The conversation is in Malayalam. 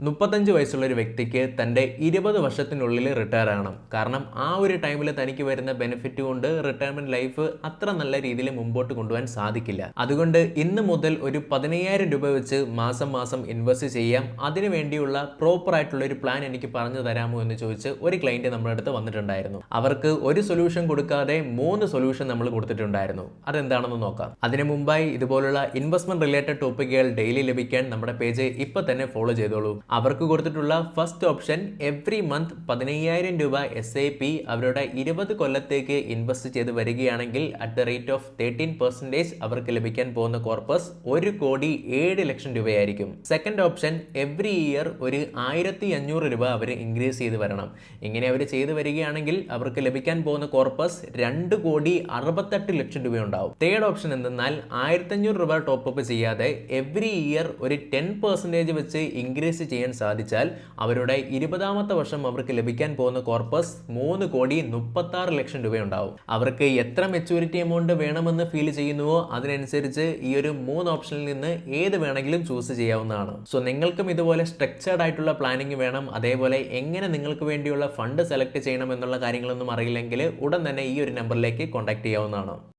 35 വയസ്സുള്ള ഒരു വ്യക്തിക്ക് തൻ്റെ 20 വർഷത്തിനുള്ളിൽ റിട്ടയർ ആകണം. കാരണം ആ ഒരു ടൈമിൽ തനിക്ക് വരുന്ന ബെനിഫിറ്റ് കൊണ്ട് റിട്ടയർമെന്റ് ലൈഫ് അത്ര നല്ല രീതിയിൽ മുമ്പോട്ട് കൊണ്ടുപോകാൻ സാധിക്കില്ല. അതുകൊണ്ട് ഇന്ന് മുതൽ ഒരു 15,000 രൂപ വെച്ച് മാസം മാസം ഇൻവെസ്റ്റ് ചെയ്യാം. അതിനു വേണ്ടിയുള്ള പ്രോപ്പർ ആയിട്ടുള്ള ഒരു പ്ലാൻ എനിക്ക് പറഞ്ഞു തരാമോ എന്ന് ചോദിച്ച് ഒരു ക്ലയന്റ് നമ്മുടെ അടുത്ത് വന്നിട്ടുണ്ടായിരുന്നു. അവർക്ക് ഒരു സൊല്യൂഷൻ കൊടുക്കാതെ 3 സൊല്യൂഷൻ നമ്മൾ കൊടുത്തിട്ടുണ്ടായിരുന്നു. അതെന്താണെന്ന് നോക്കാം. അതിനു മുമ്പായി ഇതുപോലുള്ള ഇൻവെസ്റ്റ്മെന്റ് റിലേറ്റഡ് ടോപ്പിക്കുകൾ ഡെയിലി ലഭിക്കാൻ നമ്മുടെ പേജ് ഇപ്പൊ തന്നെ ഫോളോ ചെയ്തോളൂ. അവർക്ക് കൊടുത്തിട്ടുള്ള ഫസ്റ്റ് ഓപ്ഷൻ എവ്രി മന്ത് 15,000 രൂപ SIP അവരുടെ 20 കൊല്ലത്തേക്ക് ഇൻവെസ്റ്റ് ചെയ്ത് വരികയാണെങ്കിൽ അറ്റ് ദ റേറ്റ് ഓഫ് 13% അവർക്ക് ലഭിക്കാൻ പോകുന്ന കോർപ്പസ് 1,07,00,000 രൂപയായിരിക്കും. സെക്കൻഡ് ഓപ്ഷൻ എവ്രി ഇയർ ഒരു 1,500 രൂപ അവർ ഇൻക്രീസ് ചെയ്ത് വരണം. ഇങ്ങനെ അവർ ചെയ്ത് വരികയാണെങ്കിൽ അവർക്ക് ലഭിക്കാൻ പോകുന്ന കോർപ്പസ് 2,68,00,000 രൂപ ഉണ്ടാവും. തേർഡ് ഓപ്ഷൻ എന്തെന്നാൽ 1,500 രൂപ ടോപ്പ് ചെയ്യാതെ എവ്രി ഇയർ ഒരു 10% വെച്ച് ഇൻക്രീസ് ചെയ്യാൻ സാധിച്ചാൽ അവരുടെ 20ാമത്തെ വർഷം അവർക്ക് ലഭിക്കാൻ പോകുന്ന കോർപ്പസ് 3,36,00,000 രൂപയുണ്ടാവും. അവർക്ക് എത്ര മെച്ചൂരിറ്റി എമൗണ്ട് വേണമെന്ന് ഫീൽ ചെയ്യുന്നുവോ അതിനനുസരിച്ച് ഈ ഒരു 3 ഓപ്ഷനിൽ നിന്ന് ഏത് വേണമെങ്കിലും ചൂസ് ചെയ്യാവുന്നതാണ്. സോ നിങ്ങൾക്കും ഇതുപോലെ സ്ട്രക്ചേർഡ് ആയിട്ടുള്ള പ്ലാനിങ് വേണം, അതേപോലെ എങ്ങനെ നിങ്ങൾക്ക് വേണ്ടിയുള്ള ഫണ്ട് സെലക്ട് ചെയ്യണം എന്നുള്ള കാര്യങ്ങളൊന്നും അറിയില്ലെങ്കിൽ ഉടൻ തന്നെ ഈ ഒരു നമ്പറിലേക്ക് കോൺടാക്ട് ചെയ്യാവുന്നതാണ്.